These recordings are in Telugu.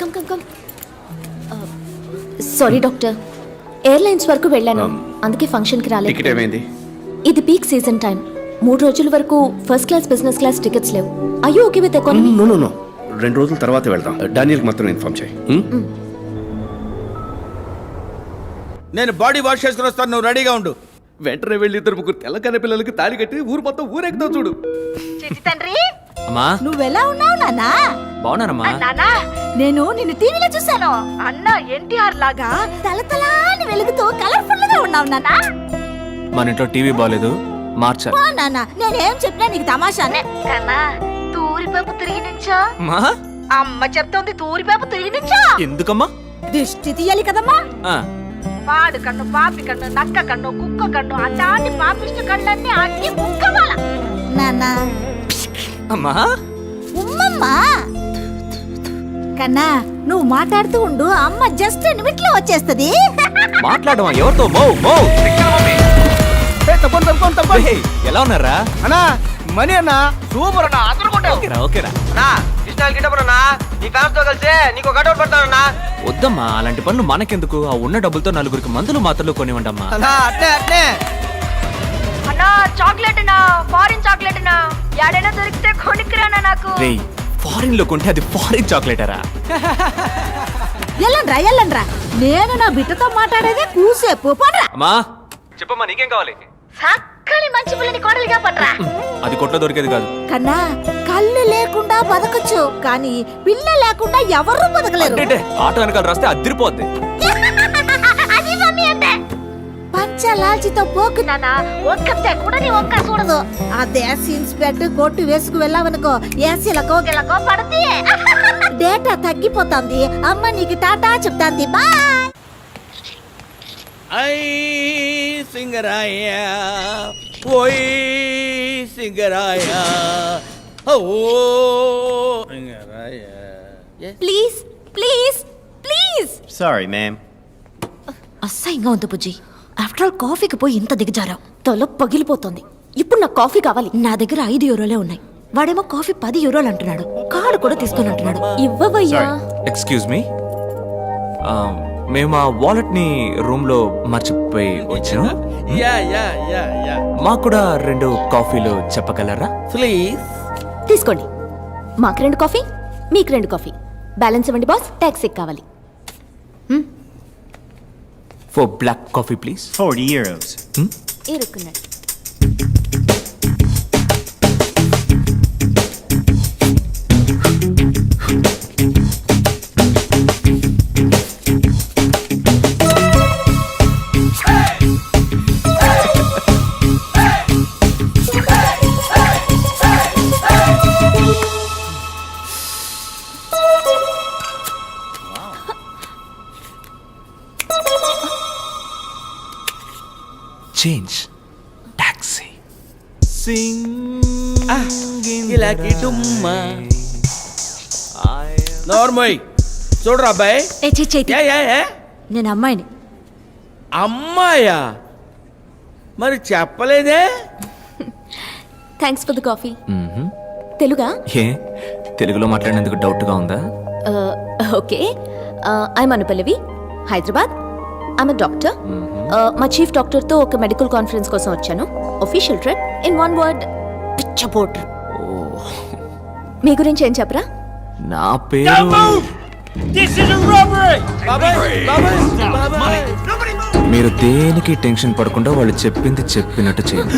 Come come come. Sorry doctor, airlines వరకు వెళ్ళాను, అందుకే ఫంక్షన్కి రాలేదు. టికెట్ ఏమైంది? ఇది పీక్ సీజన్ టైం. 3 రోజుల వరకు first class business class tickets లేవు. అయ్యో ఓకే విత్ ఎకానమీ? నో 2 రోజుల తర్వాత వెళ్దాం. డానియల్కి మాత్రం ఇన్ఫార్మ్ చేయి. నేను బాడీ వాష్ చేసుకుని వస్తాను, నువ్వు రెడీగా ఉండు. వెంటనే వెళ్ళి 2 తెల్లకన్న పిల్లలకి తాళి కట్టి ఊరు మొత్తం ఊరెక్కుతావు చూడు. చిట్టి తండ్రి, అమ్మా నువ్వెలా ఉన్నావు నాన్నా? బాగున్నానమ్మా. నానా, నేను నిన్ను టీవీలో చూశాను. అన్న ఎన్టీఆర్ లాగా తలతలాని వెలుగుతూ కలర్ఫుల్ గా ఉన్నావు నాన్నా. మన ఇంట్లో టీవీ బాగాలేదు, మార్చాలి. ఓ నాన్న, నేనేం చెప్పినా నీకు తమాషానే. కన్నా తూరిపేపు తిరిగి నుంచో. మా అమ్మ చెప్తోంది తూరిపేపు తిరిగి నుంచో. ఎందుకమ్మా? దిష్టి తీయాలి కదమ్మా. ఆ, పాడు కన్ను, పాపి కన్ను, నక్క కన్ను, కుక్క కన్ను, అట్లాంటి పాపిష్ట కళ్ళన్నీ అన్ని ముక్కవాల. నాన్న అమ్మా ఉమ్మమ్మా. కన్నా నువ్వు మాట్లాడుతూ ఉండు, అమ్మ జస్ట్ నిమిట్లో వచ్చేస్తది. మాట్లాడమా? ఎవరితో? మో మో ఏయ్, ఎలా ఉన్నారా? అన్నా మనీ అన్నా సూపర్ అన్నా, అందరూ ఓకేరా ఓకేరా. వద్దమ్మా, అలాంటి పనులు మనకెందుకు? ఆ ఉన్న డబ్బులతో 4 మందులు మాత్రలు కొనివ్వండమ్మా. అట్లే అన్నా చాక్లెట్ నా, ఫారిన్ చాక్లెట్ నా, యాడైనా దొరికితే కొనికిరానా నాకు. రేయ్, ఫారిన్ లో కొంటే అది ఫారిన్ చాక్లెటరా? ఎల్లండ్రా, నేను నా బిడ్డతో మాట్లాడేదే కూసేపు పడరా. అమ్మా చెప్పమ్మా, నీకేం కావాలి? చక్కని మంచి పిల్లని కోడలిగా పడరా. అది కొట్లో దొరికేది కాదు. కన్నా కళ్ళు లేకుండా బతకచ్చు, కానీ పిల్ల లేకుండా ఎవరు బతకలేరు. అంటే ఆటో వెనకాల రాస్తే అదిరిపోద్ది. అది మమ్మీ అంటే పంచలాల్చితో పోకు నాన్న, ఒక్కతే కూడా నీ ఒక్క చూడదు. అదే సీన్స్ బెడ్ కొట్టు వేసుకు వెళ్ళావనుకో, ఏసీలకో గిలకో పడతి. డేటా తగ్గిపోతుంది. అమ్మ నీకు టాటా చెప్తాంది, బాయ్. ఐ సింగరాయ ఓయ్ సింగరాయ ఓ Singaraya. Please please please. Sorry, ma'am. అసహ్యంగా ఉంది బుజ్జి. ఆఫ్టర్ ఆల్ కాఫీకి పోయి ఇంత దిగజారావు, తల పగిలిపోతుంది. ఇప్పుడు నాకు కాఫీ కావాలి. నా దగ్గర 5 యూరోలే ఉన్నాయి. వాడేమో కాఫీ 10 యూరోలు అంటున్నాడు. కార్డు కూడా తీసుకొని అంటున్నాడు. ఇవ్వవయ్యా. ఎక్స్క్యూజ్ మీ, మేము ఆ వాలెట్ ని రూమ్ లో మర్చిపోయి వచ్చాం. యా మాకు కూడా 2 కాఫీలు చెప్పగలరా? ప్లీజ్. తీసుకోండి. మాకు 2 కాఫీ, మీకు 2 కాఫీ. బ్యాలెన్స్ ఇవ్వండి బాస్, ట్యాక్సీకి కావాలి. For black coffee please. 40 euros. ఇరుక్కున్నాడు. Change taxi. ఇలాకి డుమ్మా నోర్మోయ్ చూడరా అబ్బాయి. యా నేను అమ్మాయిని. అమ్మాయా? మరి చెప్పలేదే. Thanks for the coffee. తెలుగా? ఏ తెలుగులో మాట్లాడినందుకు డౌట్ గా ఉందా? Okay. I'm Anupallavi, Hyderabad. I'm doctor. మా చీఫ్ డాక్టర్తో ఒక మెడికల్ కాన్ఫరెన్స్ కోసం వచ్చాను. Official trip. In one word, పిచ్చపోటర్. మీ గురించి ఏం చెప్పరా? నా పేరు మీరు దేనికి టెన్షన్ పడకుండా వాళ్ళు చెప్పింది చెప్పినట్టు చేయండి.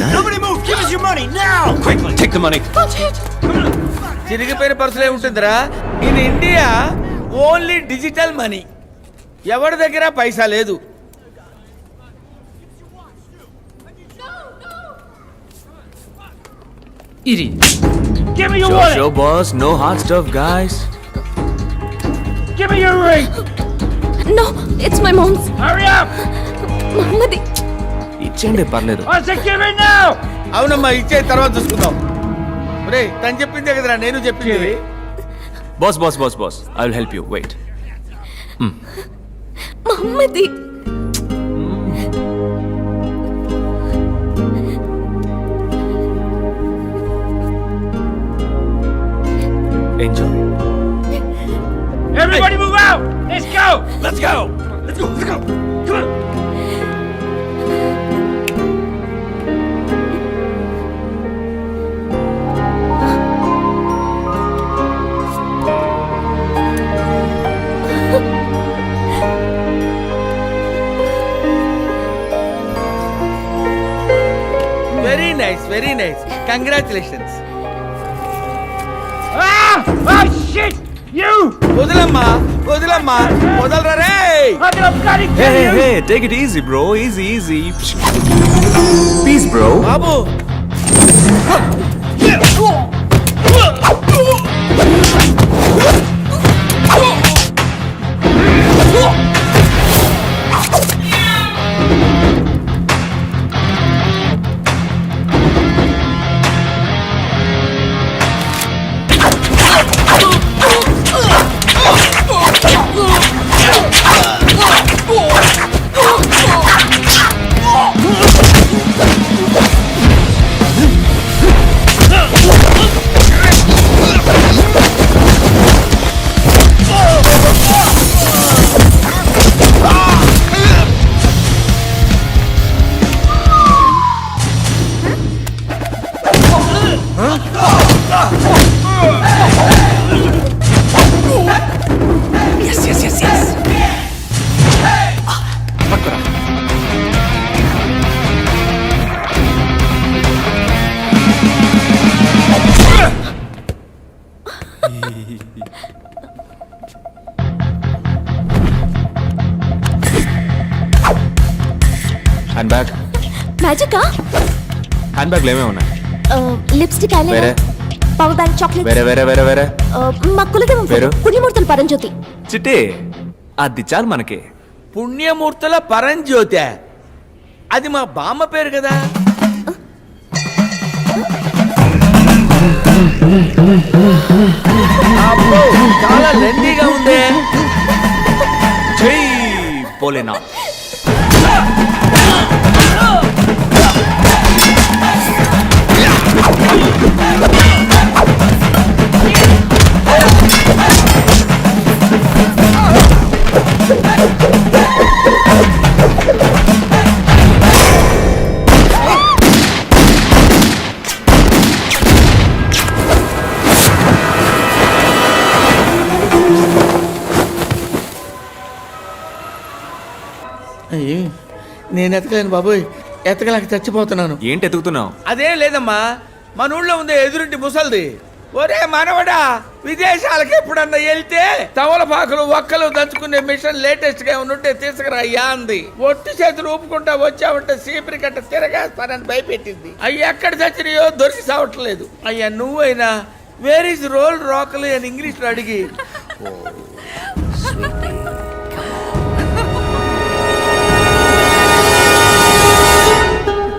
చిరిగిపోయిన పర్సులే ఉంటుందిరా. In India only digital money. ఎవరి దగ్గర పైసా లేదు. Give me your wallet! Show boss, no hard stuff guys. Give me your ring! No, it's my mom's. Hurry up! మమ్మది. ఇచ్చేయండి పర్లేదు. I said give it now! అవునమ్మా, ఇచ్చే తర్వాత చూసుకుందాం. రే తను చెప్పిందే కదరా నేను చెప్పింది. Boss boss boss boss, I will help you. Wait. మమ్మది. Enjoy. Everybody Everybody move out! Let's go! Let's go. Let's go. Let's go. Come on. Very nice congratulations. Ah! Oh shit! You! వదలమ్మా వదలరా రే. I'm gonna bloody hey kill hey you! Hey take it easy bro, easy easy. Please bro. బాబు హ్యాండ్ బ్యాగ్, మ్యాజికా? హ్యాండ్ బ్యాగ్లో ఏమేమి ఉన్నాయి? లిప్స్టిక్, వేరే ఐలైనర్, పవర్ బ్యాంక్, చాక్లెట్. వేరే వేరే వేరే వేరే. మా కులదేవం పేరు? పుణ్యమూర్తులు పరంజ్యోతి. చిట్టి అది చాలు మనకి. పుణ్యమూర్తుల పరంజ్యోతి, అది మా బామ్మ పేరు కదా. అబ్బో, చాలా లెండీగా ఉంది. జై భోలేనా. అయ్యో, నేను ఎతకలేను బాబోయ్, ఎతకలేక చచ్చిపోతున్నాను. ఏంటి ఎతుకుతున్నావు? అదేం లేదమ్మా, మన ఊళ్ళో ఉంది ఎదురింటి ముసల్ది. ఒరే మనవడా, విదేశాలకు ఎప్పుడన్నా వెళ్తే తమలపాకులు ఒక్కలు దంచుకునే మిషన్ లేటెస్ట్ గా ఉంటే తీసుకురా అయ్యా అంది. ఒట్టి చేతులు ఊపుకుంటా వచ్చావంటే సీపరి కట్ట తిరగేస్తానని భయపెట్టింది. అయ్యి ఎక్కడ చచ్చినాయో దొరికి సావట్లేదు. అయ్యా నువ్వైనా వేర్ ఇస్ రోల్ రాకలు అని ఇంగ్లీష్ లో అడిగి